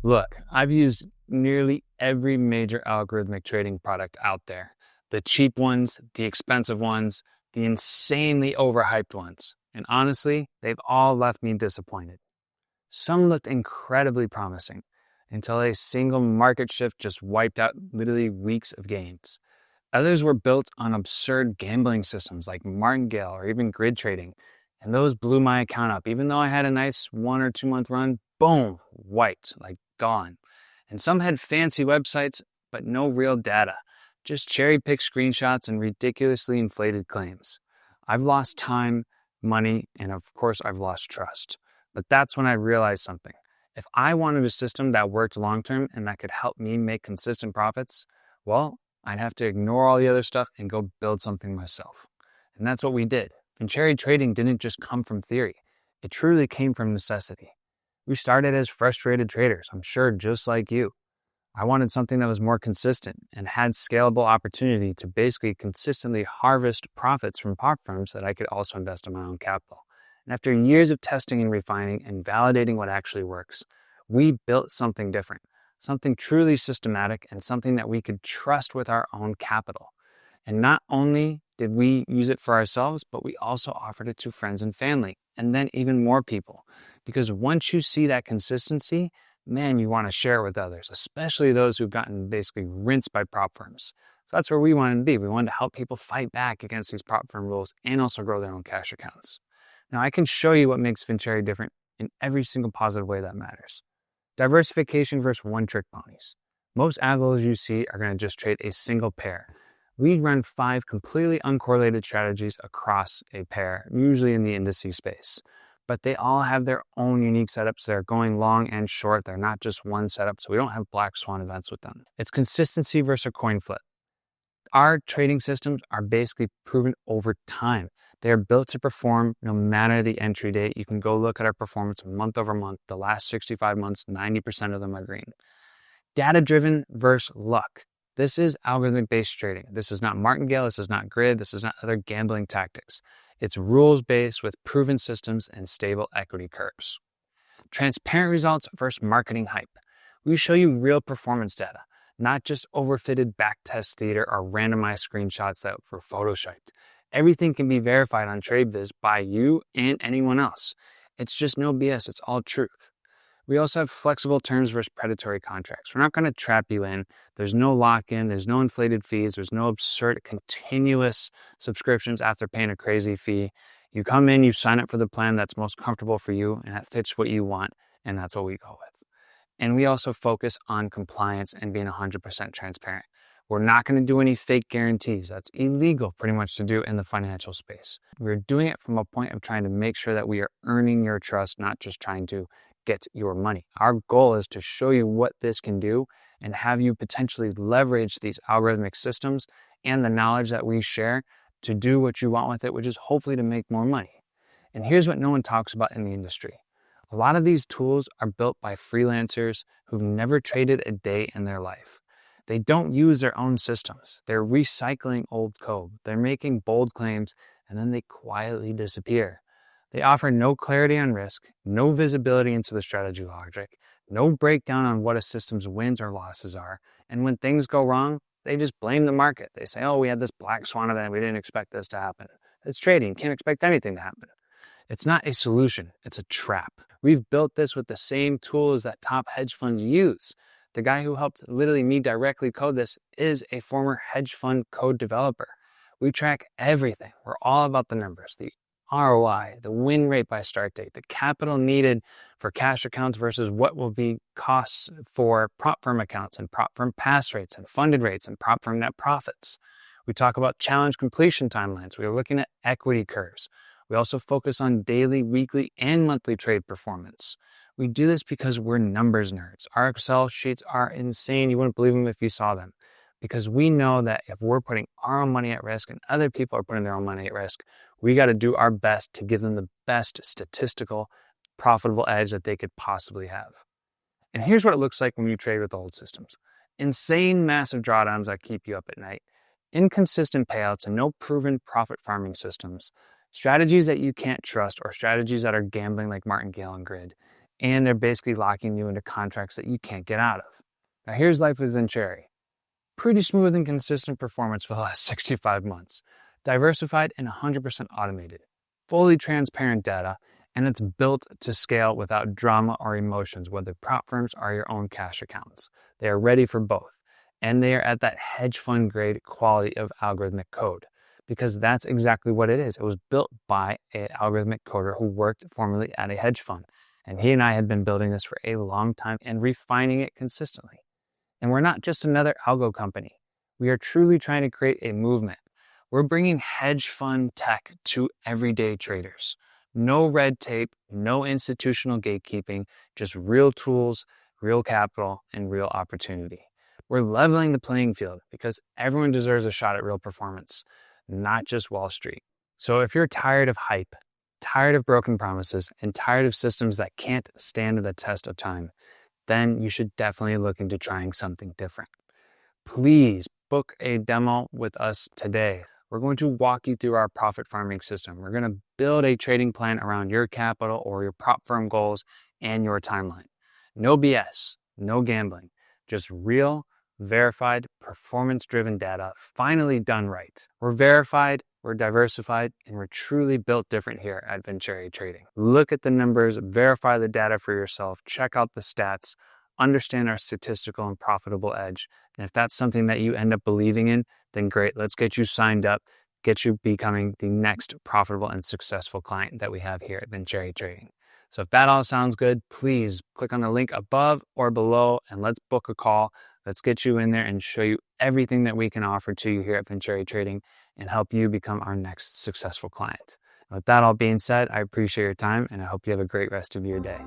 Look, I've used nearly every major algorithmic trading product out there. The cheap ones, the expensive ones, the insanely overhyped ones. And honestly, they've all left me disappointed. Some looked incredibly promising until a single market shift just wiped out literally weeks of gains. Others were built on absurd gambling systems like martingale or even grid trading, and those blew my account up. Even though I had a nice 1 or 2 month run, boom, wiped, like gone. And some had fancy websites, but no real data, just cherry-picked screenshots and ridiculously inflated claims. I've lost time, money, and of course I've lost trust. But that's when I realized something. If I wanted a system that worked long-term and that could help me make consistent profits, well, I'd have to ignore all the other stuff and go build something myself. And that's what we did. Venturi trading didn't just come from theory. It truly came from necessity. We started as frustrated traders, I'm sure just like you. I wanted something that was more consistent and had scalable opportunity to basically consistently harvest profits from prop firms that I could also invest in my own capital. And after years of testing and refining and validating what actually works, we built something different, something truly systematic and something that we could trust with our own capital. And not only did we use it for ourselves, but we also offered it to friends and family, and then even more people. Because once you see that consistency, man, you want to share it with others, especially those who've gotten basically rinsed by prop firms. So that's where we wanted to be. We wanted to help people fight back against these prop firm rules and also grow their own cash accounts. Now, I can show you what makes Venturi different in every single positive way that matters. Diversification versus one-trick ponies. Most algos you see are going to just trade a single pair. We run 5 completely uncorrelated strategies across a pair, usually in the indices space. But they all have their own unique setups. They're going long and short. They're not just one setup, so we don't have black swan events with them. It's consistency versus a coin flip. Our trading systems are basically proven over time. They are built to perform no matter the entry date. You can go look at our performance month over month. The last 65 months, 90% of them are green. Data-driven versus luck. This is algorithmic-based trading. This is not martingale. This is not grid. This is not other gambling tactics. It's rules-based with proven systems and stable equity curves. Transparent results versus marketing hype. We show you real performance data, not just overfitted backtest theater or randomized screenshots that were photoshopped. Everything can be verified on TradeViz by you and anyone else. It's just no BS. It's all truth. We also have flexible terms versus predatory contracts. We're not going to trap you in. There's no lock-in. There's no inflated fees. There's no absurd continuous subscriptions after paying a crazy fee. You come in, you sign up for the plan that's most comfortable for you, and that fits what you want, and that's what we go with. And we also focus on compliance and being 100% transparent. We're not going to do any fake guarantees. That's illegal pretty much to do in the financial space. We're doing it from a point of trying to make sure that we are earning your trust, not just trying to get your money. Our goal is to show you what this can do and have you potentially leverage these algorithmic systems and the knowledge that we share to do what you want with it, which is hopefully to make more money. And here's what no one talks about in the industry. A lot of these tools are built by freelancers who've never traded a day in their life. They don't use their own systems. They're recycling old code. They're making bold claims, and then they quietly disappear. They offer no clarity on risk, no visibility into the strategy logic, no breakdown on what a system's wins or losses are, and when things go wrong, they just blame the market. They say, oh, we had this black swan event, we didn't expect this to happen. It's trading, you can't expect anything to happen. It's not a solution, it's a trap. We've built this with the same tools that top hedge funds use. The guy who helped literally me directly code this is a former hedge fund code developer. We track everything. We're all about the numbers, the ROI, the win rate by start date, the capital needed for cash accounts versus what will be costs for prop firm accounts and prop firm pass rates and funded rates and prop firm net profits. We talk about challenge completion timelines. We are looking at equity curves. We also focus on daily, weekly, and monthly trade performance. We do this because we're numbers nerds. Our Excel sheets are insane. You wouldn't believe them if you saw them. Because we know that if we're putting our own money at risk and other people are putting their own money at risk, we got to do our best to give them the best statistical, profitable edge that they could possibly have. And here's what it looks like when you trade with old systems. Insane, massive drawdowns that keep you up at night, inconsistent payouts and no proven profit farming systems, strategies that you can't trust or strategies that are gambling like martingale and grid, and they're basically locking you into contracts that you can't get out of. Now here's life with Venturi. Pretty smooth and consistent performance for the last 65 months. Diversified and 100% automated. Fully transparent data, and it's built to scale without drama or emotions, whether prop firms or your own cash accounts. They are ready for both, and they are at that hedge fund grade quality of algorithmic code, because that's exactly what it is. It was built by an algorithmic coder who worked formerly at a hedge fund, and he and I had been building this for a long time and refining it consistently. And we're not just another algo company. We are truly trying to create a movement. We're bringing hedge fund tech to everyday traders. No red tape, no institutional gatekeeping, just real tools, real capital, and real opportunity. We're leveling the playing field because everyone deserves a shot at real performance, not just Wall Street. So if you're tired of hype, tired of broken promises, and tired of systems that can't stand the test of time, then you should definitely look into trying something different. Please book a demo with us today. We're going to walk you through our profit farming system. We're going to build a trading plan around your capital or your prop firm goals and your timeline. No BS, no gambling, just real, verified, performance-driven data, finally done right. We're verified, we're diversified, and we're truly built different here at Venturi Trading. Look at the numbers, verify the data for yourself, check out the stats, understand our statistical and profitable edge. And if that's something that you end up believing in, then great, let's get you signed up, get you becoming the next profitable and successful client that we have here at Venturi Trading. So if that all sounds good, please click on the link above or below and let's book a call. Let's get you in there and show you everything that we can offer to you here at Venturi Trading and help you become our next successful client. With that all being said, I appreciate your time and I hope you have a great rest of your day.